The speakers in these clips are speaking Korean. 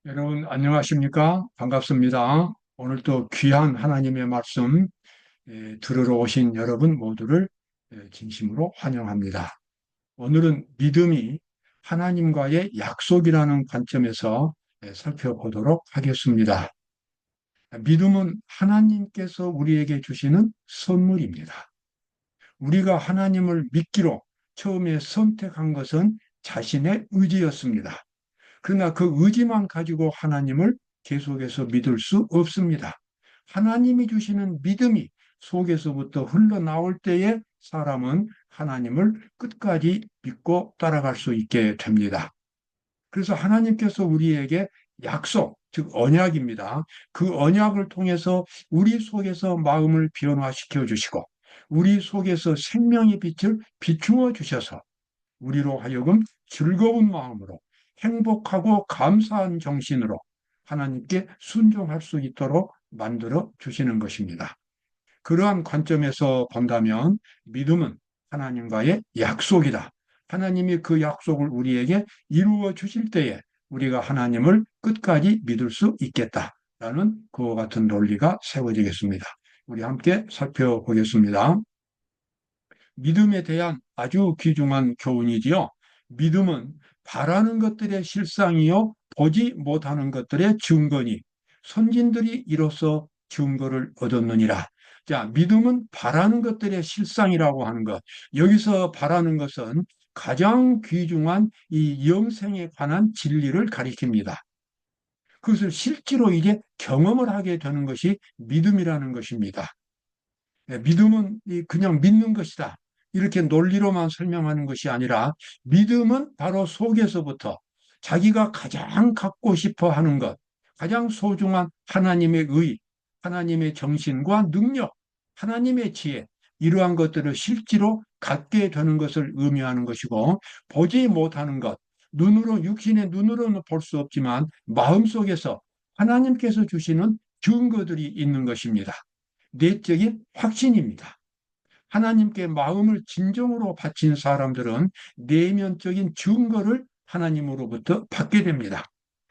여러분 안녕하십니까? 반갑습니다. 오늘 또 귀한 하나님의 말씀 들으러 오신 여러분 모두를 진심으로 환영합니다. 오늘은 믿음이 하나님과의 약속이라는 관점에서 살펴보도록 하겠습니다. 믿음은 하나님께서 우리에게 주시는 선물입니다. 우리가 하나님을 믿기로 처음에 선택한 것은 자신의 의지였습니다. 그러나 그 의지만 가지고 하나님을 계속해서 믿을 수 없습니다. 하나님이 주시는 믿음이 속에서부터 흘러나올 때에 사람은 하나님을 끝까지 믿고 따라갈 수 있게 됩니다. 그래서 하나님께서 우리에게 약속, 즉 언약입니다. 그 언약을 통해서 우리 속에서 마음을 변화시켜 주시고 우리 속에서 생명의 빛을 비추어 주셔서 우리로 하여금 즐거운 마음으로 행복하고 감사한 정신으로 하나님께 순종할 수 있도록 만들어 주시는 것입니다. 그러한 관점에서 본다면 믿음은 하나님과의 약속이다. 하나님이 그 약속을 우리에게 이루어 주실 때에 우리가 하나님을 끝까지 믿을 수 있겠다라는 그와 같은 논리가 세워지겠습니다. 우리 함께 살펴보겠습니다. 믿음에 대한 아주 귀중한 교훈이지요. 믿음은 바라는 것들의 실상이요, 보지 못하는 것들의 증거니, 선진들이 이로써 증거를 얻었느니라. 자, 믿음은 바라는 것들의 실상이라고 하는 것. 여기서 바라는 것은 가장 귀중한 이 영생에 관한 진리를 가리킵니다. 그것을 실제로 이제 경험을 하게 되는 것이 믿음이라는 것입니다. 믿음은 그냥 믿는 것이다. 이렇게 논리로만 설명하는 것이 아니라 믿음은 바로 속에서부터 자기가 가장 갖고 싶어 하는 것, 가장 소중한 하나님의 의, 하나님의 정신과 능력, 하나님의 지혜, 이러한 것들을 실제로 갖게 되는 것을 의미하는 것이고, 보지 못하는 것, 눈으로, 육신의 눈으로는 볼 수 없지만 마음속에서 하나님께서 주시는 증거들이 있는 것입니다. 내적인 확신입니다. 하나님께 마음을 진정으로 바친 사람들은 내면적인 증거를 하나님으로부터 받게 됩니다.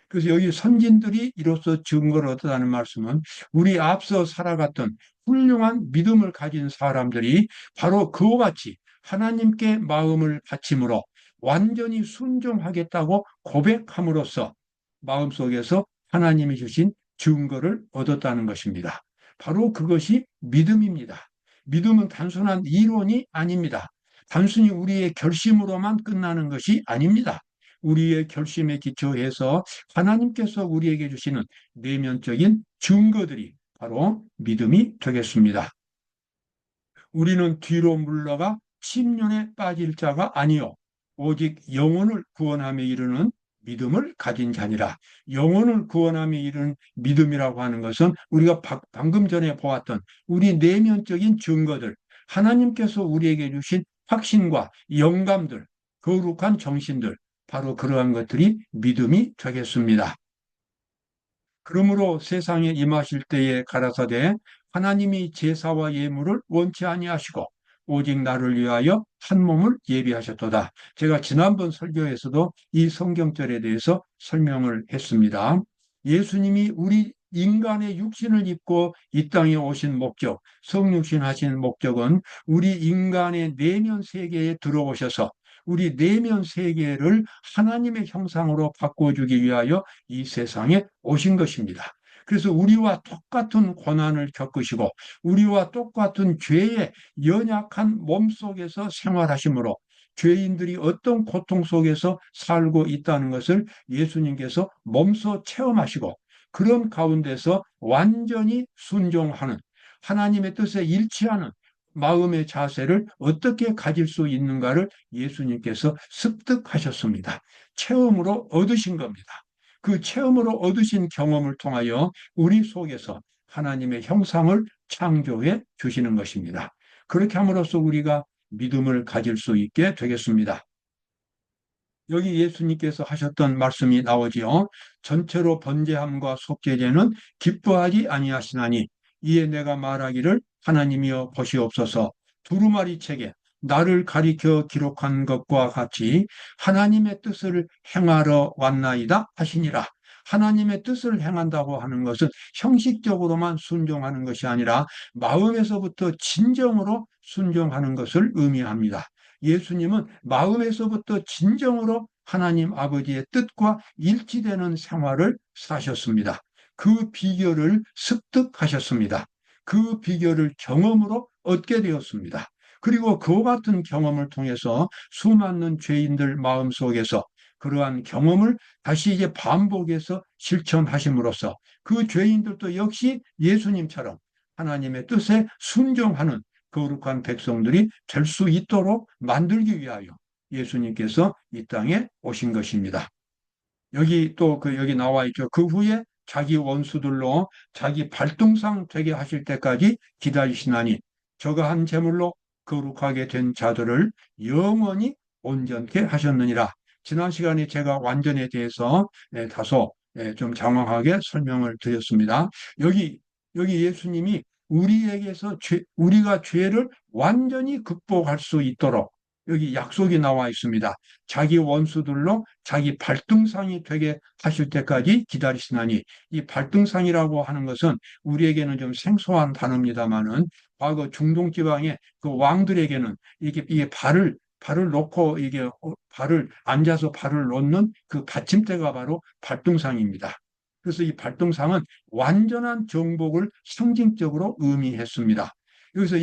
그래서 여기 선진들이 이로써 증거를 얻었다는 말씀은 우리 앞서 살아갔던 훌륭한 믿음을 가진 사람들이 바로 그와 같이 하나님께 마음을 바침으로 완전히 순종하겠다고 고백함으로써 마음속에서 하나님이 주신 증거를 얻었다는 것입니다. 바로 그것이 믿음입니다. 믿음은 단순한 이론이 아닙니다. 단순히 우리의 결심으로만 끝나는 것이 아닙니다. 우리의 결심에 기초해서 하나님께서 우리에게 주시는 내면적인 증거들이 바로 믿음이 되겠습니다. 우리는 뒤로 물러가 침륜에 빠질 자가 아니요 오직 영혼을 구원함에 이르는 믿음을 가진 자니라. 영혼을 구원함에 이르는 믿음이라고 하는 것은 우리가 방금 전에 보았던 우리 내면적인 증거들, 하나님께서 우리에게 주신 확신과 영감들, 거룩한 정신들, 바로 그러한 것들이 믿음이 되겠습니다. 그러므로 세상에 임하실 때에 가라사대 하나님이 제사와 예물을 원치 아니하시고 오직 나를 위하여 한 몸을 예비하셨도다. 제가 지난번 설교에서도 이 성경절에 대해서 설명을 했습니다. 예수님이 우리 인간의 육신을 입고 이 땅에 오신 목적, 성육신 하신 목적은 우리 인간의 내면 세계에 들어오셔서 우리 내면 세계를 하나님의 형상으로 바꿔주기 위하여 이 세상에 오신 것입니다. 그래서 우리와 똑같은 고난을 겪으시고 우리와 똑같은 죄의 연약한 몸 속에서 생활하시므로 죄인들이 어떤 고통 속에서 살고 있다는 것을 예수님께서 몸소 체험하시고 그런 가운데서 완전히 순종하는 하나님의 뜻에 일치하는 마음의 자세를 어떻게 가질 수 있는가를 예수님께서 습득하셨습니다. 체험으로 얻으신 겁니다. 그 체험으로 얻으신 경험을 통하여 우리 속에서 하나님의 형상을 창조해 주시는 것입니다. 그렇게 함으로써 우리가 믿음을 가질 수 있게 되겠습니다. 여기 예수님께서 하셨던 말씀이 나오지요. 전체로 번제함과 속죄제는 기뻐하지 아니하시나니 이에 내가 말하기를 하나님이여 보시옵소서 두루마리 책에 나를 가리켜 기록한 것과 같이 하나님의 뜻을 행하러 왔나이다 하시니라. 하나님의 뜻을 행한다고 하는 것은 형식적으로만 순종하는 것이 아니라 마음에서부터 진정으로 순종하는 것을 의미합니다. 예수님은 마음에서부터 진정으로 하나님 아버지의 뜻과 일치되는 생활을 사셨습니다. 그 비결을 습득하셨습니다. 그 비결을 경험으로 얻게 되었습니다. 그리고 그와 같은 경험을 통해서 수많은 죄인들 마음속에서 그러한 경험을 다시 이제 반복해서 실천하심으로써 그 죄인들도 역시 예수님처럼 하나님의 뜻에 순종하는 거룩한 백성들이 될 수 있도록 만들기 위하여 예수님께서 이 땅에 오신 것입니다. 여기 또 여기 나와 있죠. 그 후에 자기 원수들로 자기 발등상 되게 하실 때까지 기다리시나니 저가 한 제물로 거룩하게 된 자들을 영원히 온전케 하셨느니라. 지난 시간에 제가 완전에 대해서 다소 좀 장황하게 설명을 드렸습니다. 여기 예수님이 우리에게서 우리가 죄를 완전히 극복할 수 있도록 여기 약속이 나와 있습니다. 자기 원수들로 자기 발등상이 되게 하실 때까지 기다리시나니, 이 발등상이라고 하는 것은 우리에게는 좀 생소한 단어입니다만은 과거 중동 지방의 그 왕들에게는 이게 발을 놓고 발을 앉아서 발을 놓는 그 받침대가 바로 발등상입니다. 그래서 이 발등상은 완전한 정복을 상징적으로 의미했습니다. 여기서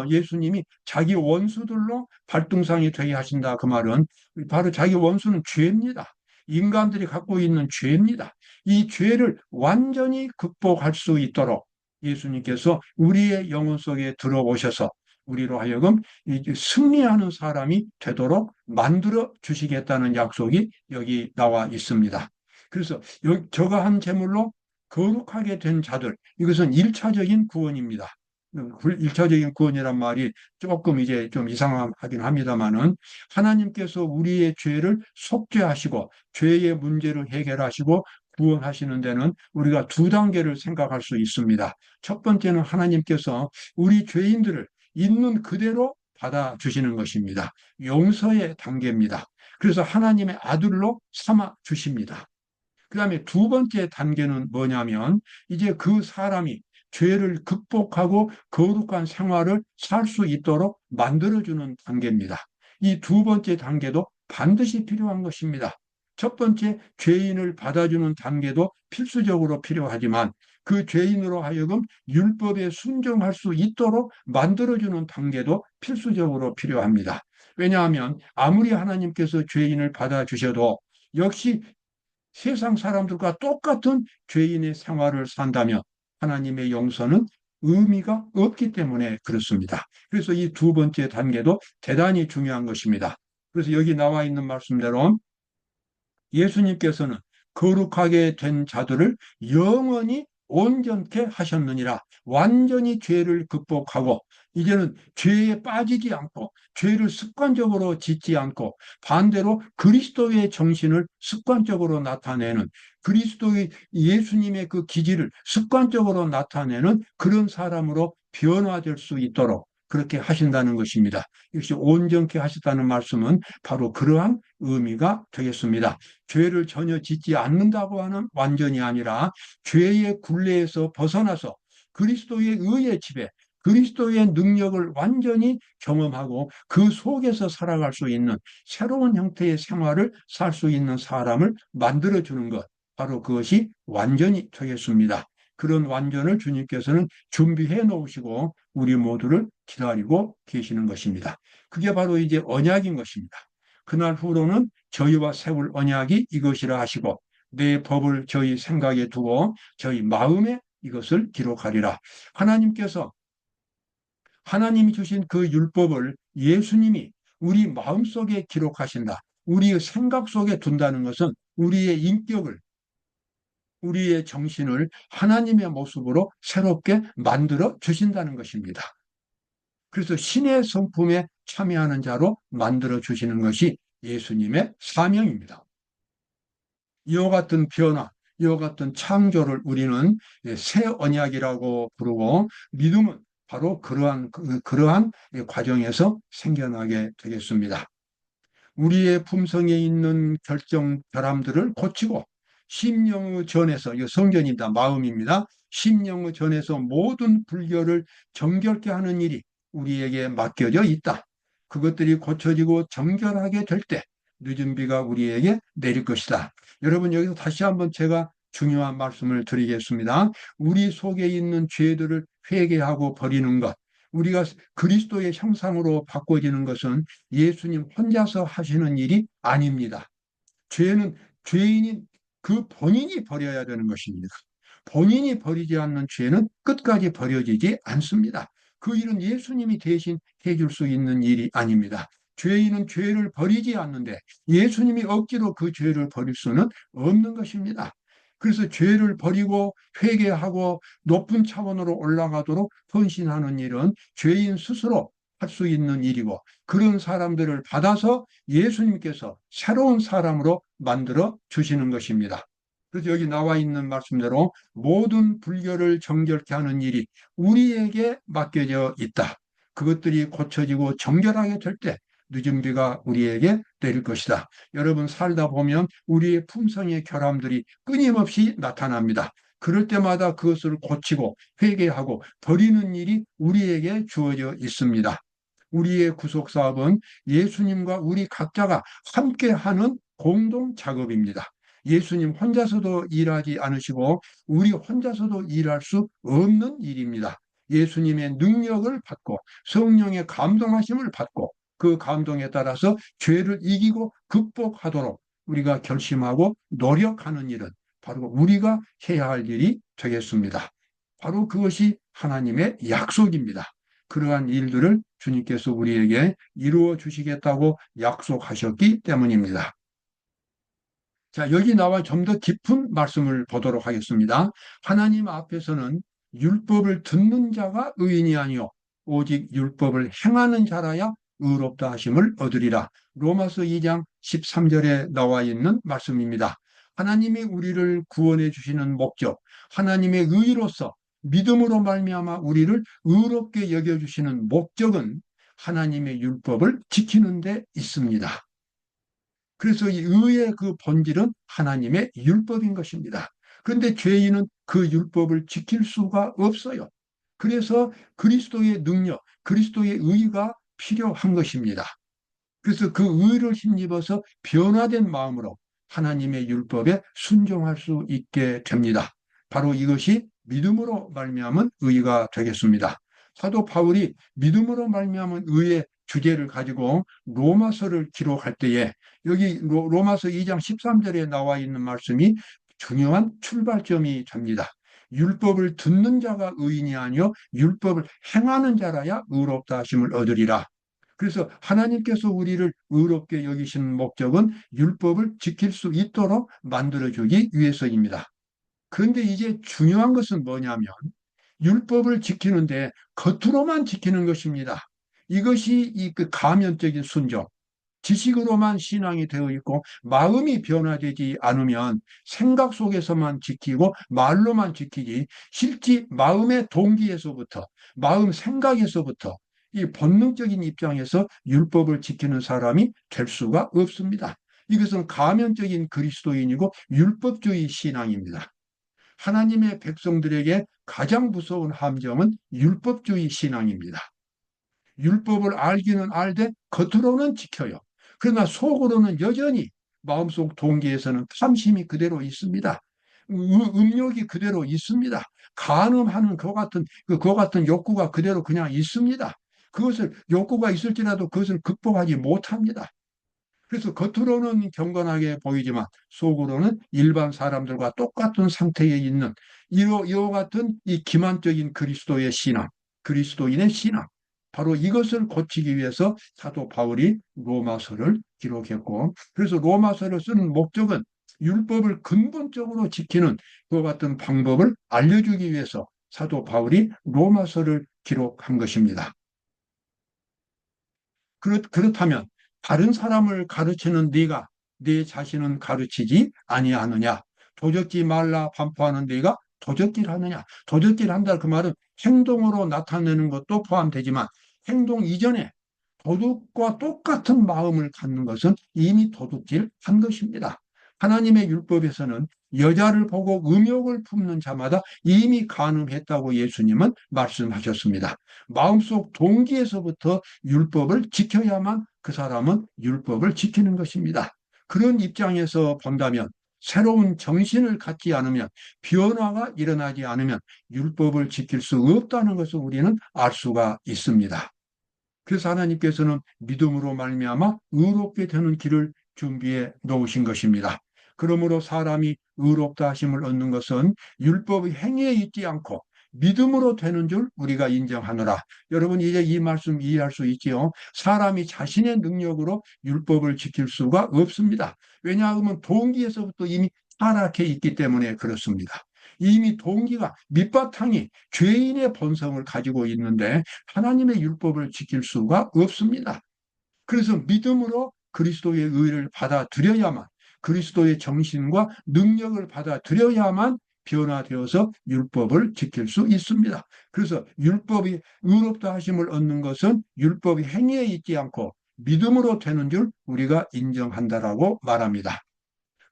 예수님이 자기 원수들로 발등상이 되게 하신다. 그 말은 바로 자기 원수는 죄입니다. 인간들이 갖고 있는 죄입니다. 이 죄를 완전히 극복할 수 있도록 예수님께서 우리의 영혼 속에 들어오셔서 우리로 하여금 승리하는 사람이 되도록 만들어 주시겠다는 약속이 여기 나와 있습니다. 그래서 저가 한 제물로 거룩하게 된 자들, 이것은 일차적인 구원입니다. 일차적인 구원이란 말이 조금 이제 좀 이상하긴 합니다만은 하나님께서 우리의 죄를 속죄하시고 죄의 문제를 해결하시고 구원하시는 데는 우리가 두 단계를 생각할 수 있습니다. 첫 번째는 하나님께서 우리 죄인들을 있는 그대로 받아주시는 것입니다. 용서의 단계입니다. 그래서 하나님의 아들로 삼아 주십니다. 그 다음에 두 번째 단계는 뭐냐면 이제 그 사람이 죄를 극복하고 거룩한 생활을 살 수 있도록 만들어주는 단계입니다. 이 두 번째 단계도 반드시 필요한 것입니다. 첫 번째 죄인을 받아주는 단계도 필수적으로 필요하지만 그 죄인으로 하여금 율법에 순종할 수 있도록 만들어주는 단계도 필수적으로 필요합니다. 왜냐하면 아무리 하나님께서 죄인을 받아주셔도 역시 세상 사람들과 똑같은 죄인의 생활을 산다면 하나님의 용서는 의미가 없기 때문에 그렇습니다. 그래서 이 두 번째 단계도 대단히 중요한 것입니다. 그래서 여기 나와 있는 말씀대로 예수님께서는 거룩하게 된 자들을 영원히 온전케 하셨느니라. 완전히 죄를 극복하고 이제는 죄에 빠지지 않고 죄를 습관적으로 짓지 않고 반대로 그리스도의 정신을 습관적으로 나타내는 그리스도의 예수님의 그 기질을 습관적으로 나타내는 그런 사람으로 변화될 수 있도록 그렇게 하신다는 것입니다. 역시 온전케 하셨다는 말씀은 바로 그러한 의미가 되겠습니다. 죄를 전혀 짓지 않는다고 하는 완전이 아니라 죄의 굴레에서 벗어나서 그리스도의 의의 지배, 그리스도의 능력을 완전히 경험하고 그 속에서 살아갈 수 있는 새로운 형태의 생활을 살 수 있는 사람을 만들어주는 것, 바로 그것이 완전히 되겠습니다. 그런 완전을 주님께서는 준비해 놓으시고 우리 모두를 기다리고 계시는 것입니다. 그게 바로 이제 언약인 것입니다. 그날 후로는 저희와 세울 언약이 이것이라 하시고 내 법을 저희 생각에 두고 저희 마음에 이것을 기록하리라. 하나님께서 하나님이 주신 그 율법을 예수님이 우리 마음속에 기록하신다. 우리의 생각 속에 둔다는 것은 우리의 인격을 우리의 정신을 하나님의 모습으로 새롭게 만들어 주신다는 것입니다. 그래서 신의 성품에 참여하는 자로 만들어 주시는 것이 예수님의 사명입니다. 이와 같은 변화, 이와 같은 창조를 우리는 새 언약이라고 부르고 믿음은 바로 그러한 과정에서 생겨나게 되겠습니다. 우리의 품성에 있는 결정 결함들을 고치고 심령의 전에서, 이 성전입니다. 마음입니다. 심령의 전에서 모든 불결을 정결케 하는 일이 우리에게 맡겨져 있다. 그것들이 고쳐지고 정결하게 될 때 늦은 비가 우리에게 내릴 것이다. 여러분, 여기서 다시 한번 제가 중요한 말씀을 드리겠습니다. 우리 속에 있는 죄들을 회개하고 버리는 것, 우리가 그리스도의 형상으로 바꿔지는 것은 예수님 혼자서 하시는 일이 아닙니다. 죄는 죄인이 그 본인이 버려야 되는 것입니다. 본인이 버리지 않는 죄는 끝까지 버려지지 않습니다. 그 일은 예수님이 대신 해줄 수 있는 일이 아닙니다. 죄인은 죄를 버리지 않는데 예수님이 억지로 그 죄를 버릴 수는 없는 것입니다. 그래서 죄를 버리고 회개하고 높은 차원으로 올라가도록 헌신하는 일은 죄인 스스로 할 수 있는 일이고, 그런 사람들을 받아서 예수님께서 새로운 사람으로 만들어 주시는 것입니다. 그래서 여기 나와 있는 말씀대로 모든 불결을 정결케 하는 일이 우리에게 맡겨져 있다. 그것들이 고쳐지고 정결하게 될 때 늦은 비가 우리에게 내릴 것이다. 여러분, 살다 보면 우리의 품성의 결함들이 끊임없이 나타납니다. 그럴 때마다 그것을 고치고 회개하고 버리는 일이 우리에게 주어져 있습니다. 우리의 구속 사업은 예수님과 우리 각자가 함께 하는 공동 작업입니다. 예수님 혼자서도 일하지 않으시고 우리 혼자서도 일할 수 없는 일입니다. 예수님의 능력을 받고 성령의 감동하심을 받고 그 감동에 따라서 죄를 이기고 극복하도록 우리가 결심하고 노력하는 일은 바로 우리가 해야 할 일이 되겠습니다. 바로 그것이 하나님의 약속입니다. 그러한 일들을 주님께서 우리에게 이루어 주시겠다고 약속하셨기 때문입니다. 자, 여기 나와 좀 더 깊은 말씀을 보도록 하겠습니다. 하나님 앞에서는 율법을 듣는 자가 의인이 아니요 오직 율법을 행하는 자라야 의롭다 하심을 얻으리라. 로마서 2장 13절에 나와 있는 말씀입니다. 하나님이 우리를 구원해 주시는 목적, 하나님의 의로서 믿음으로 말미암아 우리를 의롭게 여겨 주시는 목적은 하나님의 율법을 지키는 데 있습니다. 그래서 이 의의 그 본질은 하나님의 율법인 것입니다. 그런데 죄인은 그 율법을 지킬 수가 없어요. 그래서 그리스도의 능력, 그리스도의 의가 필요한 것입니다. 그래서 그 의를 힘입어서 변화된 마음으로 하나님의 율법에 순종할 수 있게 됩니다. 바로 이것이 믿음으로 말미암은 의가 되겠습니다. 사도 바울이 믿음으로 말미암은 의의 주제를 가지고 로마서를 기록할 때에 여기 로마서 2장 13절에 나와 있는 말씀이 중요한 출발점이 됩니다. 율법을 듣는 자가 의인이 아니요 율법을 행하는 자라야 의롭다 하심을 얻으리라. 그래서 하나님께서 우리를 의롭게 여기시는 목적은 율법을 지킬 수 있도록 만들어주기 위해서입니다. 그런데 이제 중요한 것은 뭐냐면 율법을 지키는데 겉으로만 지키는 것입니다. 이것이 그 가면적인 순종, 지식으로만 신앙이 되어 있고 마음이 변화되지 않으면 생각 속에서만 지키고 말로만 지키지 실제 마음의 동기에서부터 마음 생각에서부터 이 본능적인 입장에서 율법을 지키는 사람이 될 수가 없습니다. 이것은 가면적인 그리스도인이고 율법주의 신앙입니다. 하나님의 백성들에게 가장 무서운 함정은 율법주의 신앙입니다. 율법을 알기는 알되 겉으로는 지켜요. 그러나 속으로는 여전히 마음속 동기에서는 탐심이 그대로 있습니다. 음욕이 그대로 있습니다. 간음하는 그와 같은 욕구가 그대로 그냥 있습니다. 그것을 욕구가 있을지라도 그것을 극복하지 못합니다. 그래서 겉으로는 경건하게 보이지만 속으로는 일반 사람들과 똑같은 상태에 있는 이와 같은 이 기만적인 그리스도의 신앙, 그리스도인의 신앙. 바로 이것을 고치기 위해서 사도 바울이 로마서를 기록했고, 그래서 로마서를 쓰는 목적은 율법을 근본적으로 지키는 그와 같은 방법을 알려주기 위해서 사도 바울이 로마서를 기록한 것입니다. 그렇다면 다른 사람을 가르치는 네가 네 자신은 가르치지 아니하느냐? 도적지 말라 반포하는 네가 도적질 하느냐? 도적질 한다 그 말은 행동으로 나타내는 것도 포함되지만 행동 이전에 도둑과 똑같은 마음을 갖는 것은 이미 도둑질 한 것입니다. 하나님의 율법에서는 여자를 보고 음욕을 품는 자마다 이미 간음했다고 예수님은 말씀하셨습니다. 마음속 동기에서부터 율법을 지켜야만 그 사람은 율법을 지키는 것입니다. 그런 입장에서 본다면 새로운 정신을 갖지 않으면, 변화가 일어나지 않으면 율법을 지킬 수 없다는 것을 우리는 알 수가 있습니다. 그래서 하나님께서는 믿음으로 말미암아 의롭게 되는 길을 준비해 놓으신 것입니다. 그러므로 사람이 의롭다 하심을 얻는 것은 율법의 행위에 있지 않고 믿음으로 되는 줄 우리가 인정하노라. 여러분, 이제 이 말씀 이해할 수 있지요? 사람이 자신의 능력으로 율법을 지킬 수가 없습니다. 왜냐하면 동기에서부터 이미 타락해 있기 때문에 그렇습니다. 이미 동기가 밑바탕이 죄인의 본성을 가지고 있는데 하나님의 율법을 지킬 수가 없습니다. 그래서 믿음으로 그리스도의 의를 받아들여야만, 그리스도의 정신과 능력을 받아들여야만 변화되어서 율법을 지킬 수 있습니다. 그래서 율법이 의롭다 하심을 얻는 것은 율법이 행위에 있지 않고 믿음으로 되는 줄 우리가 인정한다라고 말합니다.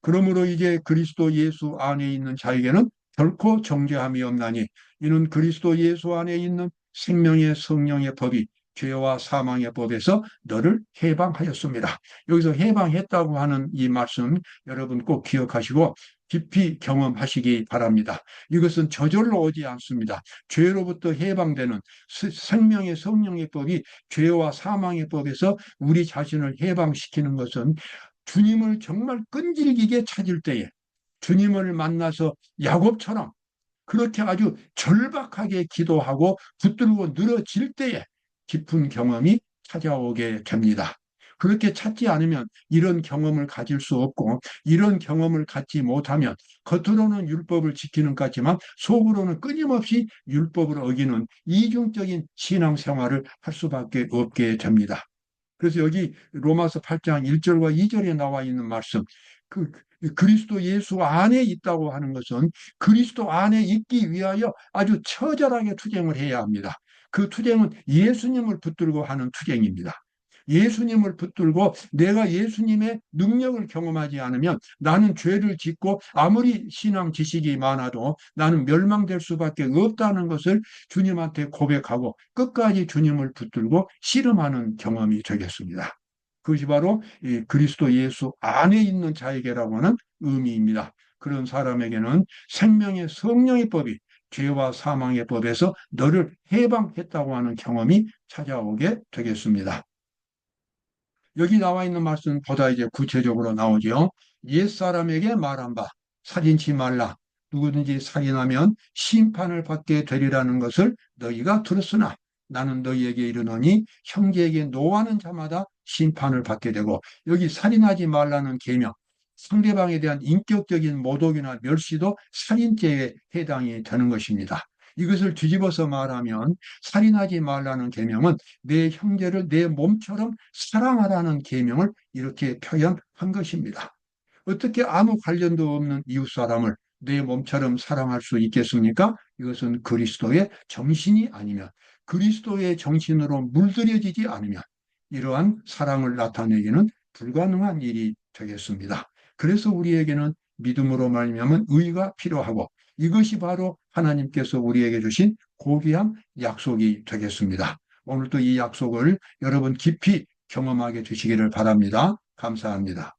그러므로 이제 그리스도 예수 안에 있는 자에게는 결코 정죄함이 없나니, 이는 그리스도 예수 안에 있는 생명의 성령의 법이 죄와 사망의 법에서 너를 해방하였습니다. 여기서 해방했다고 하는 이 말씀 여러분 꼭 기억하시고 깊이 경험하시기 바랍니다. 이것은 저절로 오지 않습니다. 죄로부터 해방되는 생명의 성령의 법이 죄와 사망의 법에서 우리 자신을 해방시키는 것은 주님을 정말 끈질기게 찾을 때에, 주님을 만나서 야곱처럼 그렇게 아주 절박하게 기도하고 붙들고 늘어질 때에 깊은 경험이 찾아오게 됩니다. 그렇게 찾지 않으면 이런 경험을 가질 수 없고, 이런 경험을 갖지 못하면 겉으로는 율법을 지키는 것 같지만 속으로는 끊임없이 율법을 어기는 이중적인 신앙생활을 할 수밖에 없게 됩니다. 그래서 여기 로마서 8장 1절과 2절에 나와 있는 말씀, 그 그리스도 예수 안에 있다고 하는 것은 그리스도 안에 있기 위하여 아주 처절하게 투쟁을 해야 합니다. 그 투쟁은 예수님을 붙들고 하는 투쟁입니다. 예수님을 붙들고 내가 예수님의 능력을 경험하지 않으면 나는 죄를 짓고 아무리 신앙 지식이 많아도 나는 멸망될 수밖에 없다는 것을 주님한테 고백하고 끝까지 주님을 붙들고 씨름하는 경험이 되겠습니다. 그것이 바로 이 그리스도 예수 안에 있는 자에게라고 하는 의미입니다. 그런 사람에게는 생명의 성령의 법이 죄와 사망의 법에서 너를 해방했다고 하는 경험이 찾아오게 되겠습니다. 여기 나와 있는 말씀은 보다 이제 구체적으로 나오죠. 옛사람에게 말한 바, 살인치 말라. 누구든지 살인하면 심판을 받게 되리라는 것을 너희가 들었으나 나는 너희에게 이르노니 형제에게 노하는 자마다 심판을 받게 되고, 여기 살인하지 말라는 계명, 상대방에 대한 인격적인 모독이나 멸시도 살인죄에 해당이 되는 것입니다. 이것을 뒤집어서 말하면 살인하지 말라는 계명은 내 형제를 내 몸처럼 사랑하라는 계명을 이렇게 표현한 것입니다. 어떻게 아무 관련도 없는 이웃 사람을 내 몸처럼 사랑할 수 있겠습니까? 이것은 그리스도의 정신이 아니면, 그리스도의 정신으로 물들여지지 않으면 이러한 사랑을 나타내기는 불가능한 일이 되겠습니다. 그래서 우리에게는 믿음으로 말미암은 의가 필요하고, 이것이 바로 하나님께서 우리에게 주신 고귀한 약속이 되겠습니다. 오늘도 이 약속을 여러분 깊이 경험하게 되시기를 바랍니다. 감사합니다.